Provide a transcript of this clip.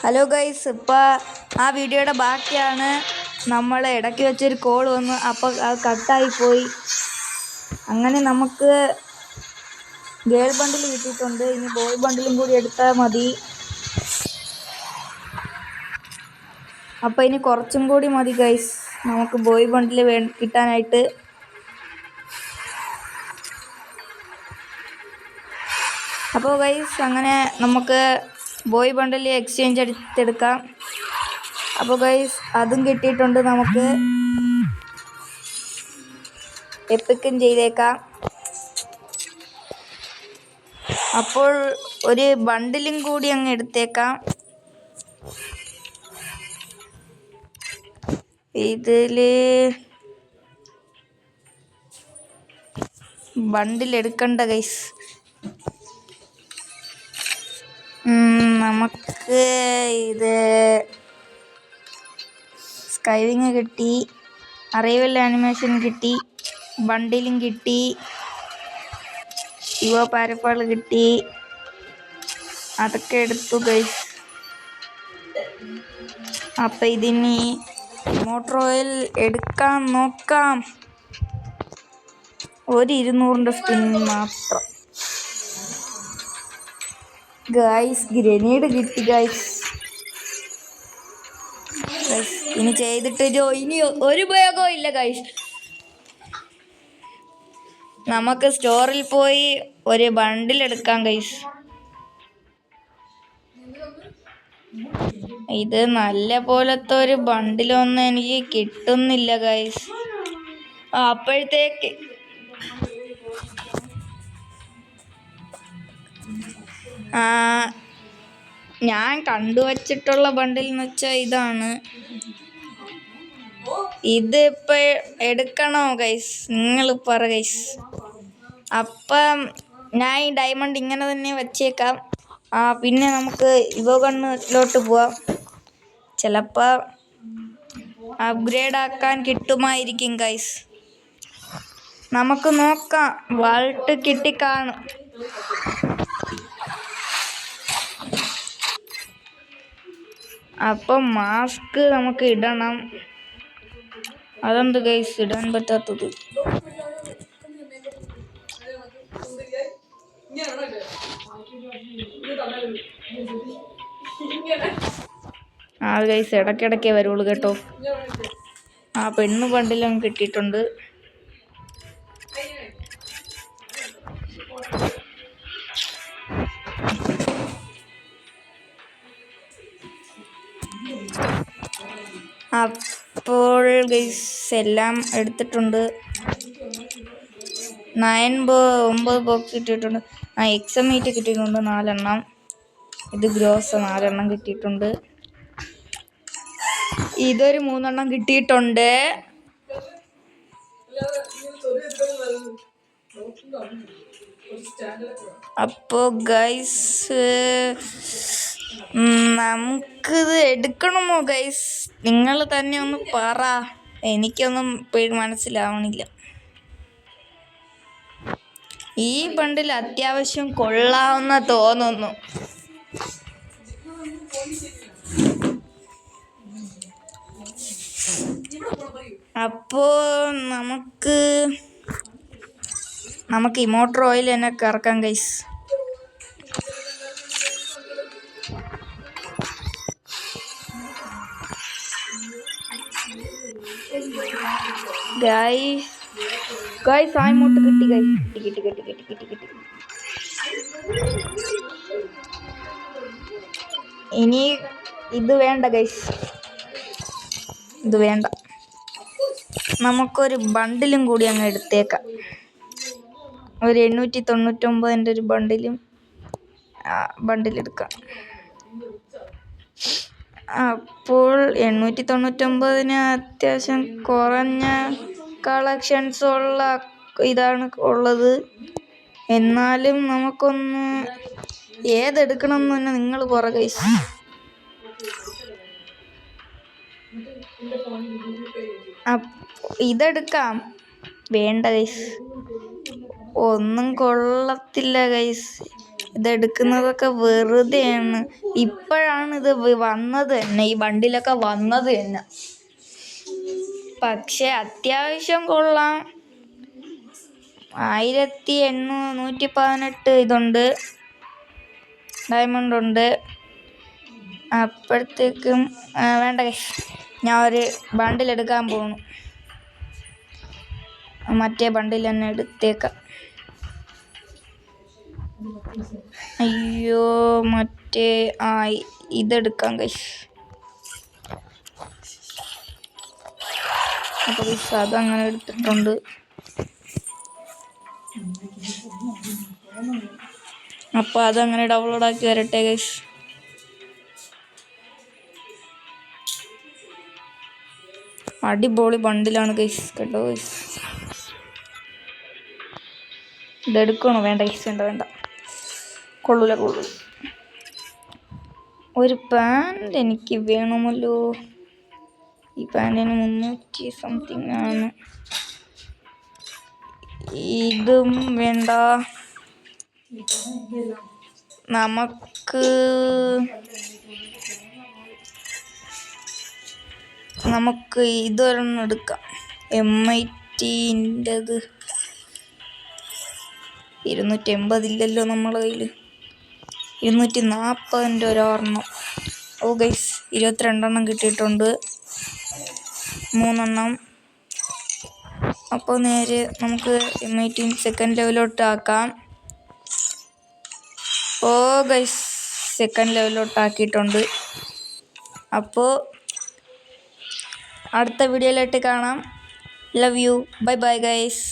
Hello guys, ഇപ്പോൾ ആ വീഡിയോയുടെ ബാക്കിയാണ്. നമ്മൾ ഇടയ്ക്ക് വെച്ചൊരു കോൾ വന്നു, അപ്പോൾ അത് കട്ടായിപ്പോയി. അങ്ങനെ നമുക്ക് ഗേൾ ബണ്ടിൽ കിട്ടിയിട്ടുണ്ട്. ഇനി ബോയ് ബണ്ടിലും കൂടി എടുത്താൽ മതി. അപ്പോൾ ഇനി കുറച്ചും കൂടി മതി ഗൈസ് നമുക്ക് ബോയ് ബണ്ടിൽ കിട്ടാനായിട്ട്. അപ്പോൾ ഗൈസ് അങ്ങനെ നമുക്ക് ബോയ് ബണ്ടിൽ എക്സ്ചേഞ്ച് എടുത്തെടുക്കാം. അപ്പോൾ ഗൈസ് അതും കിട്ടിയിട്ടുണ്ട്. നമുക്ക് എപ്പിക്കും ചെയ്തേക്കാം. അപ്പോൾ ഒരു ബണ്ടിലും കൂടി അങ്ങ് എടുത്തേക്കാം. ഇതിൽ ബണ്ടിലെടുക്കണ്ട ഗൈസ്. നമുക്ക് ഇത് സ്കൈവിങ് കിട്ടി, അറൈവൽ ആനിമേഷൻ കിട്ടി, ബണ്ടിലും കിട്ടി, യുവ പാരപ്പാൾ കിട്ടി. അതൊക്കെ എടുത്തു ഗൈസ്. അപ്പം ഇതിനി മോട്ടോർ ഓയിൽ എടുക്കാൻ നോക്കാം. ഒരു 200ൻ്റെ സ്പിൻ മാത്രം ഗൈസ്. ഗ്രനേഡ് കിട്ടി ഗൈസ്. ഇനി ചെയ്തിട്ട് ഇനി ഒരു ഉപയോഗവും ഇല്ല ഗൈസ്. നമുക്ക് സ്റ്റോറിൽ പോയി ഒരു ബണ്ടിൽ എടുക്കാം ഗൈസ്. ഇത് നല്ല പോലത്തെ ഒരു ബണ്ടിലൊന്നും എനിക്ക് കിട്ടുന്നില്ല ഗൈസ്. അപ്പോഴത്തേക്ക് ഞാൻ കണ്ടുവച്ചിട്ടുള്ള ബണ്ടിൽ എന്ന് വെച്ചാൽ ഇതാണ്. ഇതിപ്പോൾ എടുക്കണോ ഗൈസ്? നിങ്ങൾ പറ ഗൈസ്. അപ്പം ഞാൻ ഈ ഡയമണ്ട് ഇങ്ങനെ തന്നെ വച്ചേക്കാം. പിന്നെ നമുക്ക് ഇവോ ഗണ്ണിലോട്ട് പോവാം. ചിലപ്പോൾ അപ്ഗ്രേഡ് ആക്കാൻ കിട്ടുമായിരിക്കും ഗൈസ്. നമുക്ക് നോക്കാം. വാൾട്ട് കിട്ടിക്കാണും. അപ്പം മാസ്ക് നമുക്ക് ഇടണം. അതെന്ത് ഗൈസ് ഇടാൻ പറ്റാത്തത്? ഗൈസ് ഇടയ്ക്കിടയ്ക്കേ വരുള്ളൂ കേട്ടോ. പെണ്ണ് ബണ്ടിലും കിട്ടിയിട്ടുണ്ട്. അപ്പോൾ ഗൈസ് എല്ലാം എടുത്തിട്ടുണ്ട്. 9 ബോക്സ് കിട്ടിയിട്ടുണ്ട്. എക്സം മീറ്റ് കിട്ടിയിട്ടുണ്ട് 4 എണ്ണം. ഇത് ഗ്രോസ് 4 എണ്ണം കിട്ടിയിട്ടുണ്ട്. ഇതൊരു 3 എണ്ണം കിട്ടിയിട്ടുണ്ട്. അപ്പോൾ ഗൈസ് നമുക്കിത് എടുക്കണമോ ഗൈസ്? നിങ്ങൾ തന്നെ ഒന്ന് പറ. എനിക്കൊന്നും മനസ്സിലാവണില്ല. ഈ ബണ്ടിൽ അത്യാവശ്യം കൊള്ളാവുന്ന തോന്നുന്നു. അപ്പോൾ നമുക്ക് മോട്ടോർ ഓയിൽ തന്നെ കറക്കാം ഗൈസ്. ഗൈസ് ആയിമോട്ട് കിട്ടി ഗൈസ്. കിട്ടി. ഇനി ഇത് വേണ്ട ഗൈസ്, ഇത് വേണ്ട. നമുക്കൊരു ബണ്ടിലും കൂടി അങ്ങ് എടുത്തേക്കാം. ഒരു 899ൻ്റെ ഒരു ബണ്ടിലെടുക്കാം. അപ്പോൾ 899ന് അത്യാവശ്യം കുറഞ്ഞ കളക്ഷൻസ് ഉള്ള ഇതാണ് ഉള്ളത്. എന്നാലും നമുക്കൊന്ന് ഏതെടുക്കണം എന്ന് തന്നെ നിങ്ങൾ പറ ഗൈസ്. ഇതെടുക്കാം. വേണ്ട ഗൈസ്, ഒന്നും കൊള്ളത്തില്ല ഗൈസ്. ഇതെടുക്കുന്നതൊക്കെ വെറുതെയാണ്. ഇപ്പോഴാണ് ഇത് വന്നത് തന്നെ, ഈ ബണ്ടിലൊക്കെ വന്നത് തന്നെ. പക്ഷെ അത്യാവശ്യം കൊള്ളാം. 1818 ഇതുണ്ട്, ഡയമണ്ട് ഉണ്ട്. അപ്പോഴത്തേക്കും വേണ്ട ഗൈസ്, ഞാൻ ഒരു ബണ്ടിലെടുക്കാൻ പോകുന്നു. മറ്റേ ബണ്ടിൽ തന്നെ എടുത്തേക്കാം. അയ്യോ, മറ്റേ ഇതെടുക്കാം ഗൈസ്. അപ്പോൾ ഗൈസ് അതങ്ങനെ എടുത്തിട്ടുണ്ട്. അപ്പോൾ അതങ്ങനെ ഡൗൺലോഡ് ആക്കി വരട്ടെ ഗൈസ്. അടിപൊളി ബണ്ടിലാണ് ഗൈസ്, കേട്ടോ ഗൈസ്. ഇതെടുക്കണോ? വേണ്ട ഗൈസ്, വേണ്ട. കൊള്ളൂല. ഒരു പാൻറ് എനിക്ക് വേണമല്ലോ. ഈ പാൻറ്റിന് 300 സംതിങ് ആണ്. ഇതും വേണ്ട. നമുക്ക് ഇതൊരെണ്ണം എടുക്കാം. MITൻ്റെത് 280 ഇല്ലല്ലോ നമ്മളെ കയ്യിൽ. 240 ഒരെണ്ണം. ഓ ഗൈസ്, 22 കിട്ടിയിട്ടുണ്ട്, 3. അപ്പോൾ നേരെ നമുക്ക് MIT സെക്കൻഡ് ലെവലിലോട്ട് ആക്കാം. ഓ ഗൈസ്, സെക്കൻഡ് ലെവലിലോട്ട് ആക്കിയിട്ടുണ്ട്. അപ്പോൾ അടുത്ത വീഡിയോയിലായിട്ട് കാണാം. Love you. Bye guys.